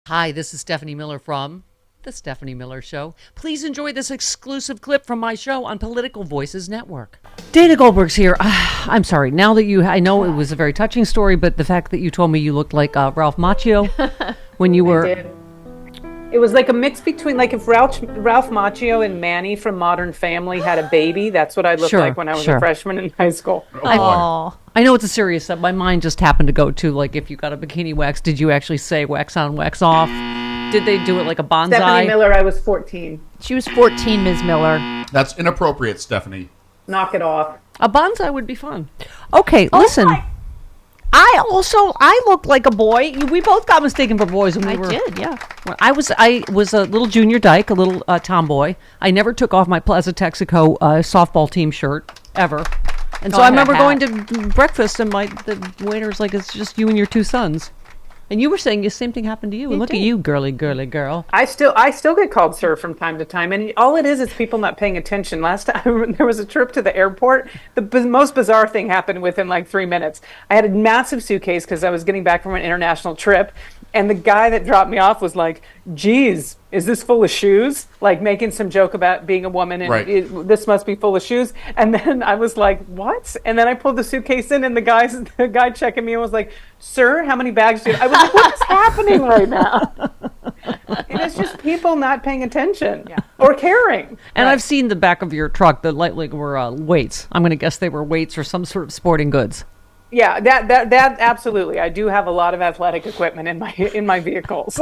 Hi, this is Stephanie Miller from The Stephanie Miller Show. Please enjoy this exclusive clip from my show on Political Voices Network. Dana Goldberg's here. I'm sorry. Now that I know it was a very touching story, but the fact that you told me you looked like Ralph Macchio when you were... I did. It was like a mix between, like, if Ralph Macchio and Manny from Modern Family had a baby, that's what I looked like when I was a freshman in high school. Oh. I know it's a serious stuff. My mind just happened to go to, like, if you got a bikini wax, did you actually say wax on, wax off? Did they do it like a bonsai? Stephanie Miller, I was 14. She was 14, Ms. Miller. That's inappropriate, Stephanie. Knock it off. A bonsai would be fun. Okay, listen. I looked like a boy. We both got mistaken for boys when we were. I did, yeah. I was a little junior dyke, a little tomboy. I never took off my Plaza Texaco softball team shirt ever, and so I remember going to breakfast and the waiter's like, "It's just you and your two sons." And you were saying the same thing happened to you. And look at you, girly girl. I still get called sir from time to time, and all it is people not paying attention. Last time there was a trip to the airport. The most bizarre thing happened within like 3 minutes. I had a massive suitcase because I was getting back from an international trip, and the guy that dropped me off was like, "Geez, is this full of shoes?" Like making some joke about being a woman, and this must be full of shoes. And then I was like, "What?" And then I pulled the suitcase in, and the guy checking me was like, "Sir, how many bags do you?" I was like, "What is happening right now?" And it's just people not paying attention or caring. And I've seen the back of your truck. The light were weights. I'm going to guess they were weights or some sort of sporting goods. Yeah, that absolutely. I do have a lot of athletic equipment in my vehicles.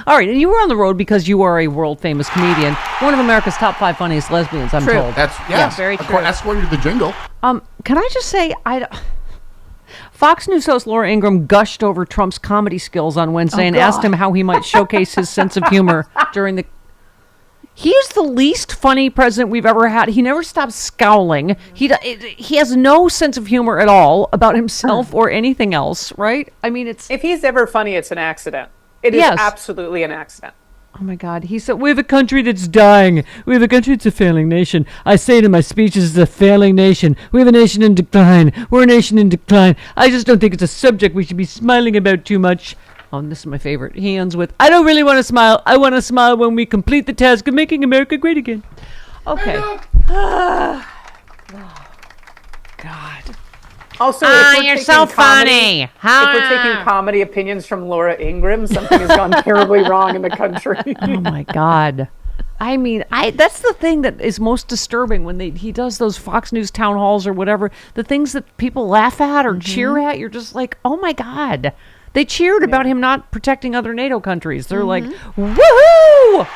All right, and you were on the road because you are a world famous comedian, one of America's top 5 funniest lesbians. I'm told. That's very true. That's according to the jingle. Can I just say, Fox News host Laura Ingraham gushed over Trump's comedy skills on Wednesday and asked him how he might showcase his sense of humor during the. He's the least funny president we've ever had. He never stops scowling. He has no sense of humor at all about himself or anything else, right? I mean, if he's ever funny, it's an accident. It is absolutely an accident. Oh, my God. He said, we have a country that's dying. We have a country that's a failing nation. I say it in my speeches, it's a failing nation. We have a nation in decline. We're a nation in decline. I just don't think it's a subject we should be smiling about too much. Oh, and this is my favorite. He ends with, I don't really want to smile. I want to smile when we complete the task of making America great again. Okay. Oh, God. Also, you're so funny. If we're taking comedy opinions from Laura Ingraham, something has gone terribly wrong in the country. Oh, my God. I mean, that's the thing that is most disturbing when he does those Fox News town halls or whatever. The things that people laugh at or cheer at, you're just like, oh, my God. They cheered about him not protecting other NATO countries. They're like, woohoo!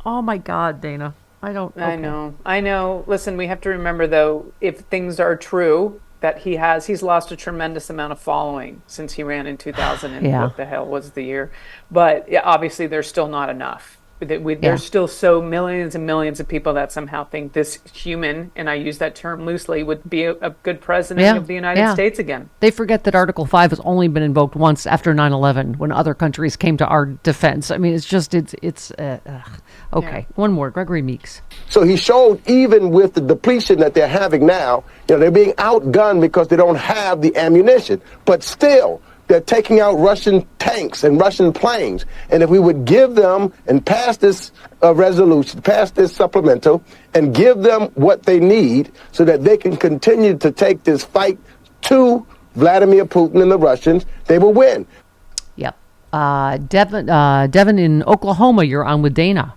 Oh, my God, Dana. I know. Listen, we have to remember, though, if things are true, that he's lost a tremendous amount of following since he ran in 2000 and what the hell was the year. But obviously, there's still not enough. There's still so millions and millions of people that somehow think this human, and I use that term loosely, would be a good president of the United States again. They forget that Article 5 has only been invoked once after 9/11 when other countries came to our defense. I mean, it's just, okay. Yeah. One more, Gregory Meeks. So he showed even with the depletion that they're having now, they're being outgunned because they don't have the ammunition. But still, they're taking out Russian tanks and Russian planes. And if we would give them and pass this resolution, pass this supplemental, and give them what they need so that they can continue to take this fight to Vladimir Putin and the Russians, they will win. Yep. Devon in Oklahoma, you're on with Dana.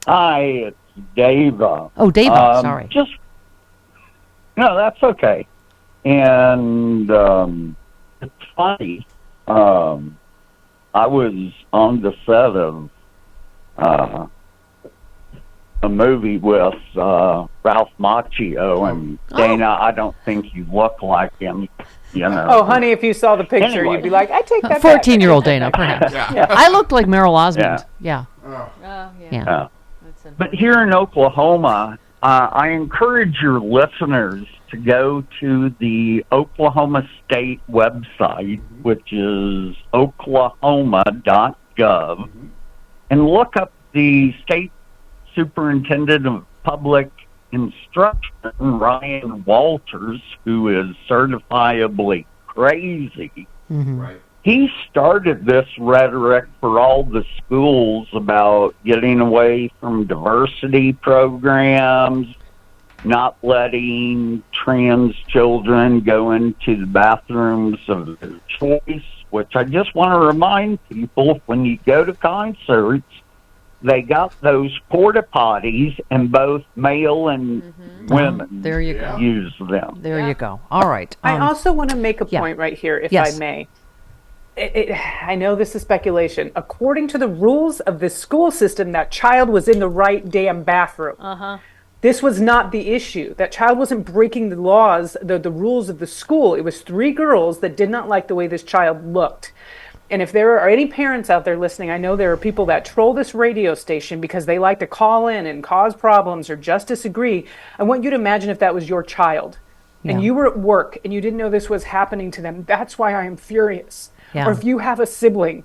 Hi, it's Dava. Oh, Dava, sorry. No, that's okay. And it's funny. I was on the set of a movie with Ralph Macchio, and Dana, I don't think you look like him. Oh, honey, if you saw the picture, you'd be like, I take that 14-year-old Dana, perhaps. I looked like Merrill Osmond. Yeah. But here in Oklahoma, I encourage your listeners to go to the Oklahoma State website, which is oklahoma.gov, and look up the state superintendent of public instruction, Ryan Walters, who is certifiably crazy, Right. He started this rhetoric for all the schools about getting away from diversity programs, not letting trans children go into the bathrooms of their choice, which I just want to remind people, when you go to concerts, they got those porta potties, and both male and women There you go. use them. There you go. All right. I also want to make a yeah. point right here, if Yes. I may. I know this is speculation. According to the rules of the school system, that child was in the right damn bathroom. This was not the issue. That child wasn't breaking the laws, the rules of the school. It was 3 girls that did not like the way this child looked. And if there are any parents out there listening, I know there are people that troll this radio station because they like to call in and cause problems or just disagree. I want you to imagine if that was your child and you were at work and you didn't know this was happening to them. That's why I am furious. Yeah. Or if you have a sibling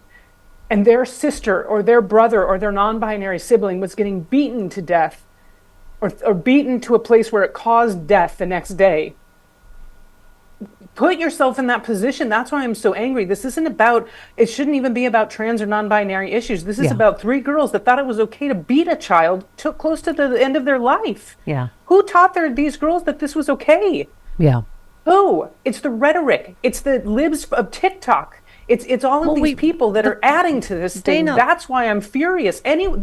and their sister or their brother or their non-binary sibling was getting beaten to death or beaten to a place where it caused death the next day. Put yourself in that position. That's why I'm so angry. This isn't about, it shouldn't even be about trans or non-binary issues. This is about 3 girls that thought it was okay to beat a child close to the end of their life. Yeah. Who taught these girls that this was okay? Yeah. Who? It's the rhetoric. It's the libs of TikTok. It's all of these people that are adding to this thing. Dana, That's why I'm furious.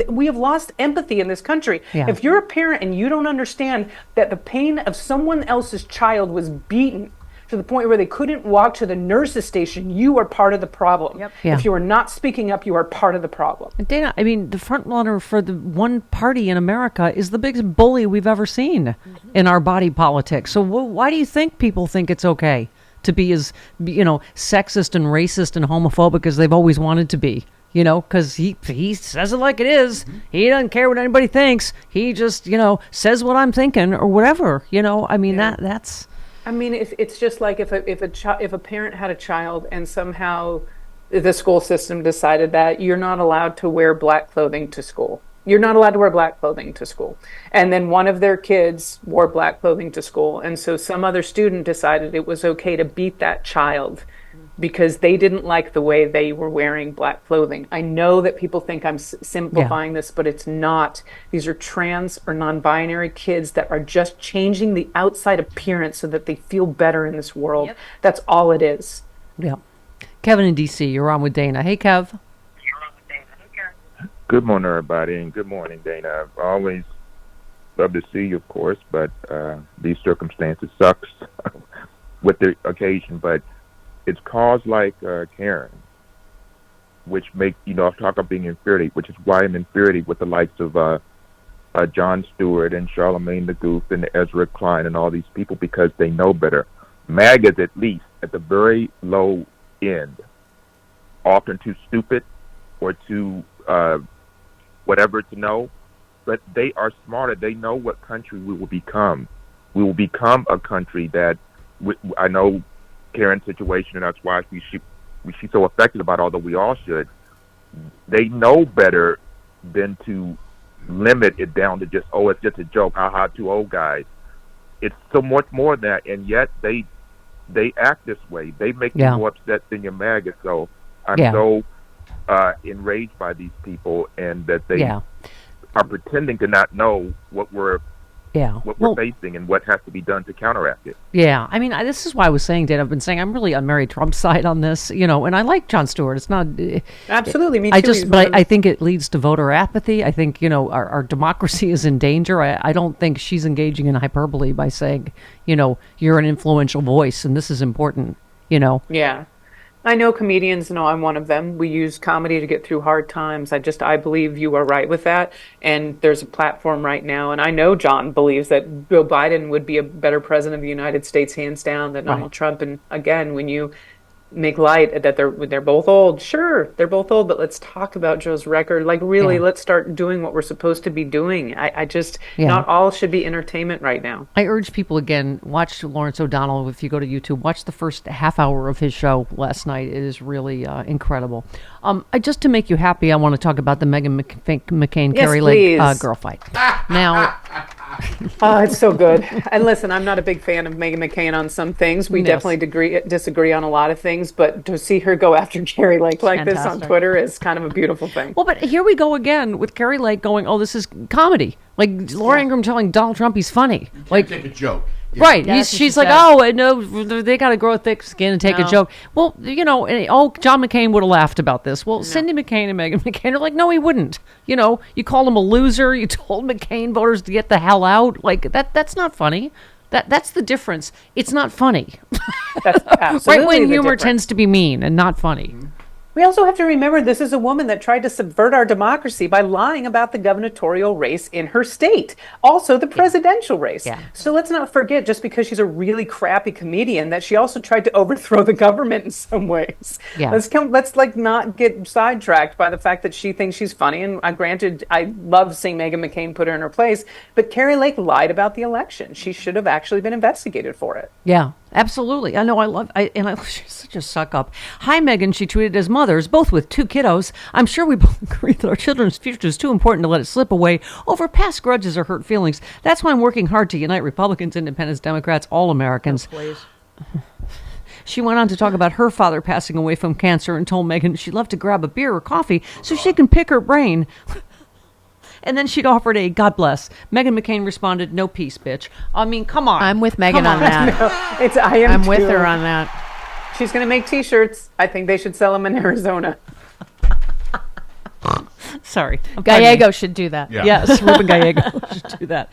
We have lost empathy in this country. Yeah. If you're a parent and you don't understand that the pain of someone else's child was beaten to the point where they couldn't walk to the nurse's station, you are part of the problem. Yeah. If you are not speaking up, you are part of the problem. And Dana, I mean, the front runner for the one party in America is the biggest bully we've ever seen in our body politic. So why do you think people think it's okay to be as, sexist and racist and homophobic as they've always wanted to be? Because he says it like it is. He doesn't care what anybody thinks. He just, says what I'm thinking or whatever. I mean, that's... I mean, it's just like if a parent had a child and somehow the school system decided that you're not allowed to wear black clothing to school. You're not allowed to wear black clothing to school. And then one of their kids wore black clothing to school. And so some other student decided it was okay to beat that child because they didn't like the way they were wearing black clothing. I know that people think I'm simplifying this, but it's not. These are trans or non-binary kids that are just changing the outside appearance so that they feel better in this world. That's all it is. Yeah. Kevin in D.C., you're on with Dana. Hey, Kev. Good morning, everybody, and good morning, Dana. I always love to see you, of course, but these circumstances sucks with the occasion. But it's calls like Karen, which make, talk about being inferiority, which is why I'm infuriated with the likes of Jon Stewart and Charlemagne the Goof and Ezra Klein and all these people, because they know better. MAGAs, at least, at the very low end, often too stupid or too whatever to know, but they are smarter. They know what country we will become. We will become a country that, I know Karen's situation, and that's why she's so affected about it, although we all should. They know better than to limit it down to just, it's just a joke, haha, 2 old guys. It's so much more than that, and yet they act this way. They make you more upset than your MAGA. So I'm so enraged by these people, and that they are pretending to not know what we're facing and what has to be done to counteract it. Yeah, I mean, this is why I was saying, Dana, I've been saying I'm really on Mary Trump's side on this, and I like Jon Stewart. It's not absolutely me too. I think it leads to voter apathy. I think our democracy is in danger. I don't think she's engaging in hyperbole by saying, you're an influential voice and this is important. Yeah. I know comedians, I'm one of them. We use comedy to get through hard times. I believe you are right with that. And there's a platform right now. And I know John believes that Joe Biden would be a better president of the United States, hands down, than Donald Trump. And again, when you make light that they're both old, sure, they're both old, but let's talk about Joe's record. Like, really, let's start doing what we're supposed to be doing. Not all should be entertainment right now. I urge people, again, watch Lawrence O'Donnell. If you go to YouTube, watch the first half hour of his show last night. It is really incredible. Just to make you happy, I want to talk about the Meghan McCain, Carrie Lake girl fight. Now, Oh, it's so good. And listen, I'm not a big fan of Meghan McCain on some things. We Yes. definitely disagree on a lot of things, but to see her go after Carrie Lake like this on Fantastic. Twitter is kind of a beautiful thing. Well, but here we go again with Carrie Lake going, "Oh, this is comedy." Like Laura Ingraham telling Donald Trump he's funny. Like, Take a joke. Yeah. right? Yeah, that's what She's she like, said. "Oh, no, they got to grow a thick skin and take a No. joke." Well, John McCain would have laughed about this. Well, Cindy McCain and Meghan McCain are like, "No, he wouldn't." You called him a loser. You told McCain voters to get the hell out. Like that's not funny. That's the difference. It's not funny. That's absolutely Right wing the humor difference. tends to be mean and not funny. We also have to remember this is a woman that tried to subvert our democracy by lying about the gubernatorial race in her state, also the presidential race. Yeah. So let's not forget, just because she's a really crappy comedian, that she also tried to overthrow the government in some ways. Yeah. Let's not get sidetracked by the fact that she thinks she's funny. And granted, I love seeing Meghan McCain put her in her place, but Carrie Lake lied about the election. She should have actually been investigated for it. Yeah, absolutely. I know. She's such a suck up. Hi, Megan. She tweeted, as mothers, both with 2 kiddos, I'm sure we both agree that our children's future is too important to let it slip away over past grudges or hurt feelings. That's why I'm working hard to unite Republicans, Independents, Democrats, all Americans. She went on to talk about her father passing away from cancer and told Megan she'd love to grab a beer or coffee so she can pick her brain. And then she'd offered a God bless. Meghan McCain responded, "No peace, bitch." I mean, come on. I'm with Megan Come on that. I'm with too. her on that. She's going to make T-shirts. I think they should sell them in Arizona. Sorry. Gallego should do that. Yeah. Yes, Ruben Gallego should do that.